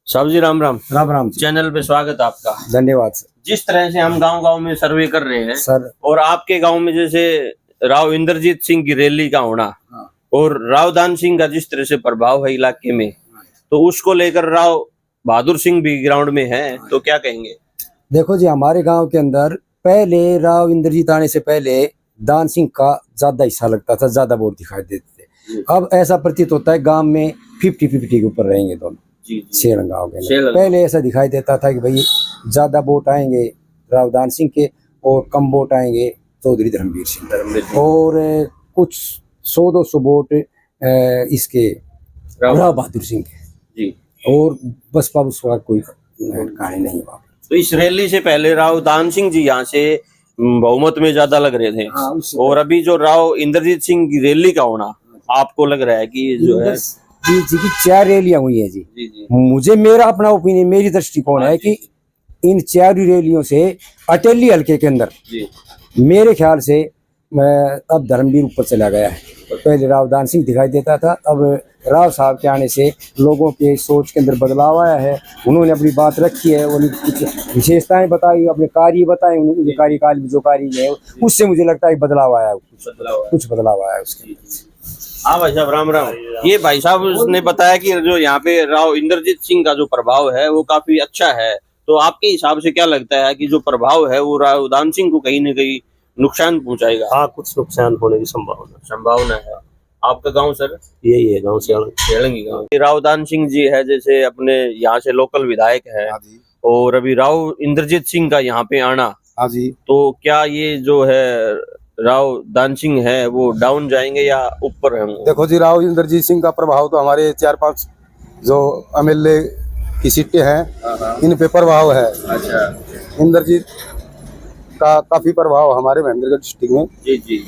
साहब जी राम राम। राम राम जी। चैनल पे स्वागत आपका। धन्यवाद सर। जिस तरह से हम गांव-गांव में सर्वे कर रहे हैं सर और आपके गांव में जैसे राव इंद्रजीत सिंह की रैली का होना और राव दान सिंह का जिस तरह से प्रभाव है इलाके में, तो उसको लेकर राव बहादुर सिंह भी ग्राउंड में है, तो क्या कहेंगे? देखो जी, हमारे गांव के अंदर पहले राव इंद्रजीत आने से पहले दान सिंह का ज्यादा हिस्सा लगता था, ज्यादा वोट दिखाई देते थे। अब ऐसा प्रतीत होता है गांव में 50-50 के ऊपर रहेंगे दोनों। सेलंग गाँव के पहले ऐसा दिखाई देता था कि भाई ज्यादा वोट आएंगे राव दान सिंह के और कम वोट आएंगे चौधरी धर्मवीर सिंह, और कुछ 100-200 वोट इसके राव बहादुर सिंह के, और बसपा उसका कोई कहानी नहीं हुआ। तो इस रैली से पहले राव दान सिंह जी यहाँ से बहुमत में ज्यादा लग रहे थे, और अभी जो राव इंद्रजीत सिंह की रैली का होना आपको लग रहा है कि जो है जी की 4 रैलियां हुई है जी। मुझे मेरा अपना ओपिनियन, मेरी दृष्टिकोण है कि इन 4 रैलियों से अटेली हल्के के अंदर मेरे ख्याल से अब धर्मवीर ऊपर चला गया है। पहले राव दान सिंह दिखाई देता था, अब राव साहब के आने से लोगों के सोच के अंदर बदलाव आया है। उन्होंने अपनी बात रखी है, उन्होंने कुछ विशेषताएं बताई, अपने कार्य बताए, उनके कार्यकाल में जो कार्य है उससे मुझे लगता है बदलाव आया, कुछ बदलाव आया उसके। हाँ भाई साहब राम राम। ये भाई साहब ने बताया कि जो यहाँ पे राव इंद्रजीत सिंह का जो प्रभाव है वो काफी अच्छा है, तो आपके हिसाब से क्या लगता है कि जो प्रभाव है वो राव दान सिंह को कहीं न कहीं नुकसान पहुंचाएगा? हाँ, कुछ नुकसान होने की संभावना है। आपका गांव सर? यही है, गांव सेलंगी गांव। राव दान सिंह जी है जैसे अपने यहाँ से लोकल विधायक है, और अभी राव इंद्रजीत सिंह का यहाँ पे आना, तो क्या ये जो है राव दान सिंह है वो डाउन जाएंगे या ऊपर होंगे? देखो जी, राव इंद्रजीत सिंह का प्रभाव तो हमारे 4-5 जो एमएलए की सीटें हैं इन पे प्रभाव है। अच्छा। इंद्रजीत का काफी प्रभाव हमारे महेंद्रगढ़ डिस्ट्रिक्ट में जी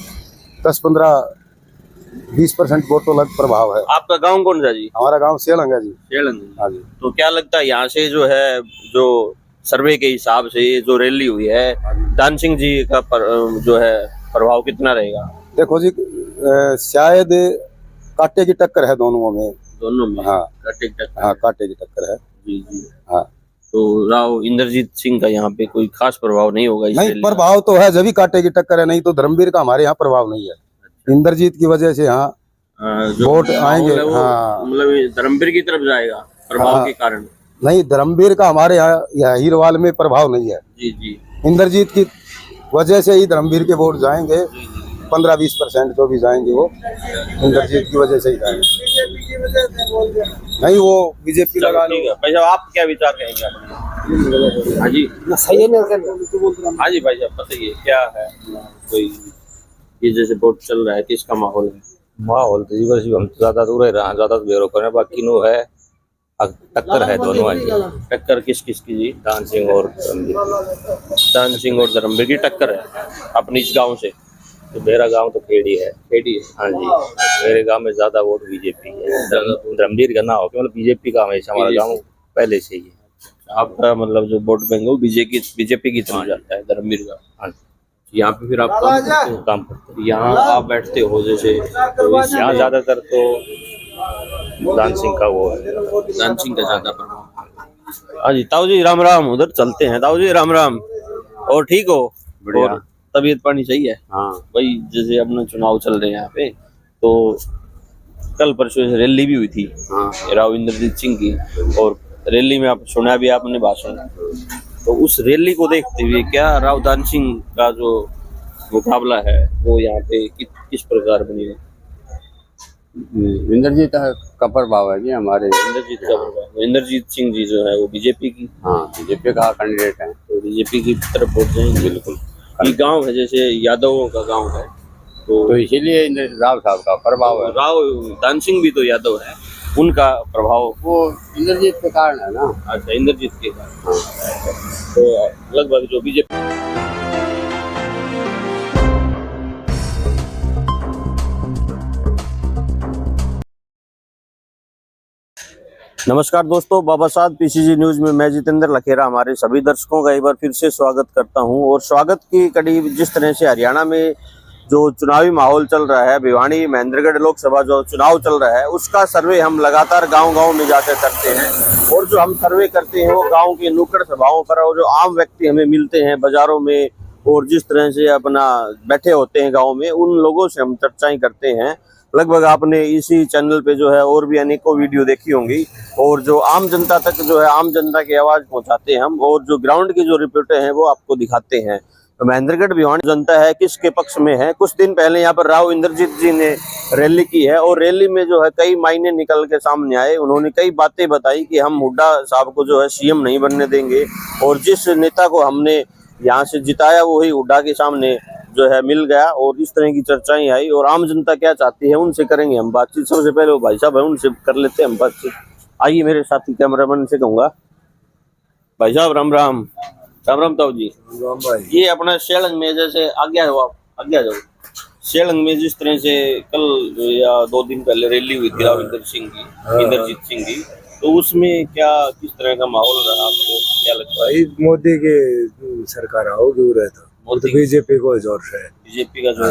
10-15-20% वोट तो लग प्रभाव है। आपका गांव कौन सा जी? हमारा गांव सेलंग है जी। सेलंग। हाँ जी। तो क्या लगता है यहाँ से जो है, जो सर्वे के हिसाब से ये जो रैली हुई है, दान सिंह जी का जो है प्रभाव कितना रहेगा? देखो जी, शायद कांटे की टक्कर है दोनों में। हाँ, कांटे की टक्कर। हाँ, कांटे की टक्कर है जी। हाँ। तो राव इंद्रजीत सिंह का यहाँ पे कोई खास प्रभाव नहीं होगा? नहीं, प्रभाव तो है, जब भी कांटे की टक्कर है, नहीं तो धर्मवीर का हमारे यहाँ प्रभाव नहीं है। इंद्रजीत की वजह से हाँ वोट आएंगे। हाँ, मतलब धर्मवीर की तरफ जाएगा प्रभाव के कारण। नहीं, धर्मवीर का हमारे यहाँ हीरवाल में प्रभाव नहीं है। जी। इंद्रजीत की वजह से ही धर्मवीर के वोट जाएंगे, 15-20% जो भी जाएंगे वो इंद्रजीत की वजह से ही जाएंगे। नहीं, वो बीजेपी लगा लो। भाई साहब आप क्या विचार कहेंगे? हाँ जी, सही है। हाँ जी भाई साहब बताइए, क्या है कोई ये जैसे वोट चल रहा है, किसका माहौल है? माहौल तो जी बस हम ज्यादा दूर है, ज्यादा बेरो करें, बाकी नो है टक्कर है दोनों है। टक्कर किस की जी? दान सिंह और धर्मवीर की टक्कर है अपने इस गांव से। तो मेरा गांव तो खेड़ी है। हाँ जी, मेरे गांव में ज्यादा वोट बीजेपी है। धर्मवीर का ना हो, मतलब बीजेपी का हमेशा हमारा गांव पहले से ही है। आपका मतलब जो वोट बैंक है बीजेपी की तरफ जाता है, धर्मवीर का। हाँ, यहाँ पे फिर आप काम करते यहाँ आप बैठते हो जैसे, तो यहाँ ज्यादातर तो दान सिंह का वो है, दान सिंह का ज्यादा प्रभाव। हाँ जी, ताऊ जी राम राम। उधर चलते हैं। ताऊ जी राम राम, और ठीक हो? बढ़िया। और तबीयत पानी सही है? हाँ भाई, जैसे अपने चुनाव चल रहे हैं यहाँ पे, तो कल परसों से रैली भी हुई थी राव इंद्रजीत सिंह की, और रैली में आप सुना भी आपने भाषण, तो उस रैली को देखते हुए क्या राव दान सिंह का जो मुकाबला है वो यहाँ पे किस प्रकार बनी है? इंद्रजीत का प्रभाव है जी हमारे। इंद्रजीत का प्रभाव। इंद्रजीत सिंह जी जो है वो बीजेपी की, हाँ, बीजेपी का कैंडिडेट है, तो बीजेपी की तरफ वोट जाएंगे। बिल्कुल। ये गांव है जैसे यादवों का गांव है, तो इसीलिए राव साहब का प्रभाव है। राव दान सिंह भी तो यादव है, उनका प्रभाव वो इंद्रजीत के कारण है ना। अच्छा, इंद्रजीत के कारण। तो लगभग जो बीजेपी। नमस्कार दोस्तों, बाबासाद पीसीजी न्यूज में मैं जितेंद्र लखेरा हमारे सभी दर्शकों का एक बार फिर से स्वागत करता हूं। और स्वागत की कड़ी जिस तरह से हरियाणा में जो चुनावी माहौल चल रहा है, भिवानी महेंद्रगढ़ लोकसभा जो चुनाव चल रहा है उसका सर्वे हम लगातार गांव-गांव में जाकर करते हैं। और जो हम सर्वे करते हैं वो गांव के नुक्कड़ सभाओं पर, और जो आम व्यक्ति हमें मिलते हैं बाजारों में और जिस तरह से अपना बैठे होते हैं गाँव में, उन लोगों से हम चर्चाएं करते हैं। लगभग आपने इसी चैनल पे जो है और भी अनेकों वीडियो देखी होंगी, और जो आम जनता तक जो है आम जनता की आवाज पहुंचाते हैं हम, और जो ग्राउंड के जो रिपोर्टर हैं वो आपको दिखाते हैं। तो महेंद्रगढ़ भिवानी जनता है किसके पक्ष में है। कुछ दिन पहले यहाँ पर राव इंद्रजीत जी ने रैली की है, और रैली में जो है कई मायने निकल के सामने आए। उन्होंने कई बातें बताई कि हम हुड्डा साहब को जो है सीएम नहीं बनने देंगे, और जिस नेता को हमने यहाँ से जिताया वही हुड्डा के सामने जो है मिल गया, और इस तरह की चर्चाएं आई। और आम जनता क्या चाहती है उनसे करेंगे हम बातचीत। सबसे पहले वो भाई साहब है उनसे कर लेते हैं हम बातचीत। आइए मेरे साथी कैमरामैन से कहूँगा, भाई साहब राम राम। राम राम ताऊ जी। ये अपना शेलंग में जैसे आगे जाओ शेलंग में जिस तरह से कल या 2 दिन पहले रैली हुई थी राव इंद्रजीत सिंह की, तो उसमें क्या किस तरह का माहौल रहा, आपको क्या लगता है? मोदी के सरकार आओगी तो बीजेपी को जोर से, बीजेपी का जो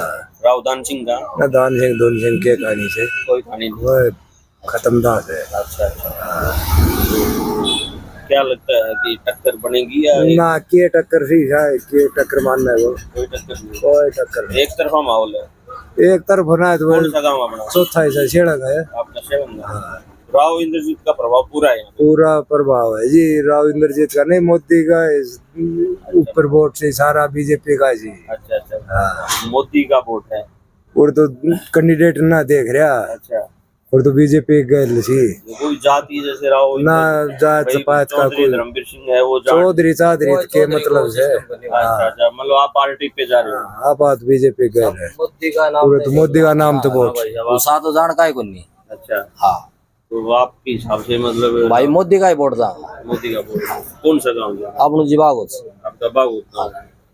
राव दान सिंह का ना दान सिंह के कहानी से कोई कहानी नहीं, वो खत्म दास है। अच्छा। क्या लगता है कि टक्कर बनेगी या ना के टक्कर सी है, के टक्कर मानना है वो कोई टक्कर नहीं? कोई टक्कर नहीं, एक तरफा माहौल है, एक तरफ होना है तो कौन सा गाँव अपना? चौथा ऐसा शेड़क है आपका शेलंग। राव इंद्रजीत का प्रभाव पूरा है यहाँ पे? पूरा प्रभाव है जी राव इंद्रजीत का, नहीं मोदी का ऊपर वोट से सारा बीजेपी का जी। अच्छा। मोदी का वोट है और तो कैंडिडेट ना देख रहा। अच्छा। और तो बीजेपी गए सी कोई जाति जैसे राव ना जात पात का कोई धर्मवीर सिंह है वो चौधरी के मतलब से। अच्छा, मतलब आप पार्टी पे जा रहे हो? आप बात बीजेपी गए है, मोदी का नाम पूरे तो मोदी का नाम तो बहुत उसा तो जान का ही कोनी। अच्छा। हाँ तो आपके हिसाब से मतलब भाई मोदी का ही वोट था। मोदी का वोट कौन सा गाँव है अपनू जी बागोच आपका? बागोच।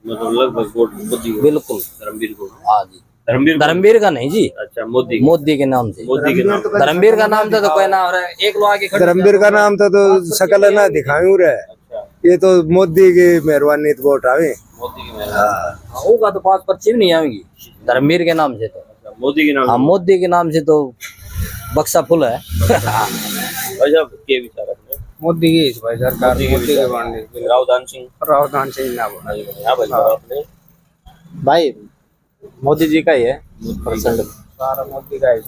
मतलब लगभग वोट मोदी को, बिल्कुल धर्मवीर को। हाँ जी, धर्मवीर धर्मवीर का नहीं जी, अच्छा मोदी के नाम से। मोदी के नाम। धर्मवीर का नाम था तो कोई ना हो रहा है, एक लोग आगे खड़े। धर्मवीर का नाम था तो शकल ना दिखाऊं रे, अच्छा, ये तो मोदी की मेहरबानी तो वोट आवे। मोदी के नाम। होगा तो 5-25 नहीं आएंगी धर्मवीर के नाम से तो। अच्छा, मोदी के नाम। हाँ मोदी के नाम से तो बक्सा फुल है। अच्छा, के विचार अपने? मोदी की भाई सरकार, मोदी के बांधे राव दान सिंह ना हाँ भाई साहब आपने? भाई मोदी जी का ही है परसेंट। सारा मोदी का है।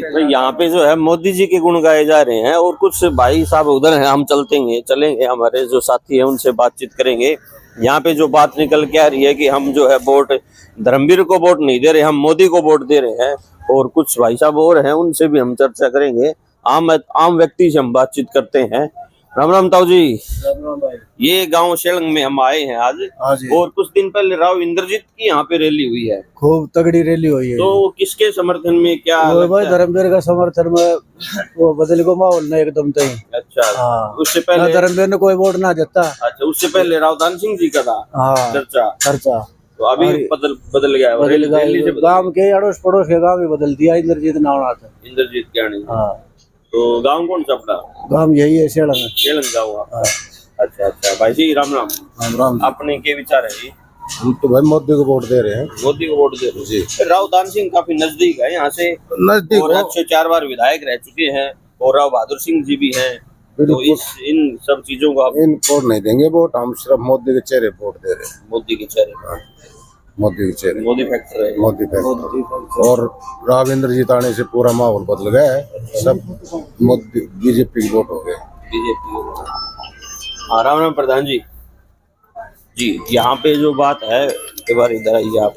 तो यहाँ पे जो है मोदी जी के गुण गाए जा रहे हैं, और कुछ भाई साहब उधर हैं, हम चलेंगे हमारे जो साथी हैं उनसे बातचीत करेंगे। यहाँ पे जो बात निकल के आ रही है कि हम जो है वोट धर्मवीर को वोट नहीं दे रहे, हम मोदी को वोट दे रहे हैं, और कुछ भाई साहब और हैं उनसे भी हम चर्चा करेंगे। आम व्यक्ति से हम बातचीत करते हैं। राम राम ताऊ जी। ये गांव शेलंग में हम आए हैं आज, और कुछ दिन पहले राव इंद्रजीत की यहाँ पे रैली हुई है, खूब तगड़ी रैली हुई है। तो किसके समर्थन में क्या भाई धर्मवीर का समर्थन में वो बदल को माहौल ना एकदम तय। अच्छा। हाँ। उससे पहले धर्मवीर ने कोई वोट ना देता। अच्छा, उससे पहले राव दान सिंह जी का था हाँ चर्चा, तो अभी बदल गया है। रैली से गांव के अड़ोस पड़ोस के गांव में बदल दिया, इंद्रजीत नाम आता। इंद्रजीत क्या नहीं? हाँ। तो गांव कौन सा अपना? गांव यही है शेलंग। शेलंग गाँव आपका। अच्छा अच्छा भाई जी, राम राम। राम राम। अपने के विचार है जी? हम तो भाई मोदी को वोट दे रहे हैं। मोदी को वोट दे रहे जी। राव दान सिंह काफी नजदीक है यहाँ से, नजदीक, और अच्छे 4 बार विधायक रह चुके हैं, और राव बहादुर सिंह जी भी हैं। तो इन सब चीजों को आप इन वोट नहीं देंगे, वोट हम सिर्फ मोदी के चेहरे वोट दे रहे हैं। मोदी के चेहरे, मोदी के चेहरे, मोदी फैक्टर है, मोदी फैक्टर। और राव इंद्रजीत आने से पूरा माहौल बदल गया है, सब मोदी बीजेपी की वोट हो गए। बीजेपी। हाँ राम राम प्रधान जी। जी यहाँ पे जो बात है, एक बार इधर आइए आप।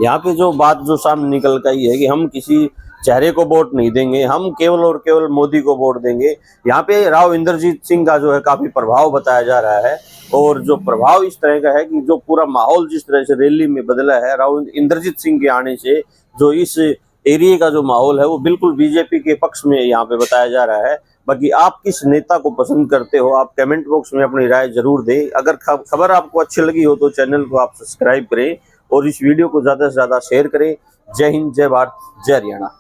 यहाँ पे जो बात जो सामने निकल कर आई है कि हम किसी चेहरे को वोट नहीं देंगे, हम केवल और केवल मोदी को वोट देंगे। यहाँ पे राव इंद्रजीत सिंह का जो है काफी प्रभाव बताया जा रहा है, और जो प्रभाव इस तरह का है कि जो पूरा माहौल जिस तरह से रैली में बदला है राव इंद्रजीत सिंह के आने से, जो इस एरिया का जो माहौल है वो बिल्कुल बीजेपी के पक्ष में यहाँ पे बताया जा रहा है। बाकी आप किस नेता को पसंद करते हो, आप कमेंट बॉक्स में अपनी राय जरूर दें। अगर खबर आपको अच्छी लगी हो तो चैनल को आप सब्सक्राइब करें, और इस वीडियो को ज्यादा से ज्यादा शेयर करें। जय हिंद, जय भारत, जय हरियाणा।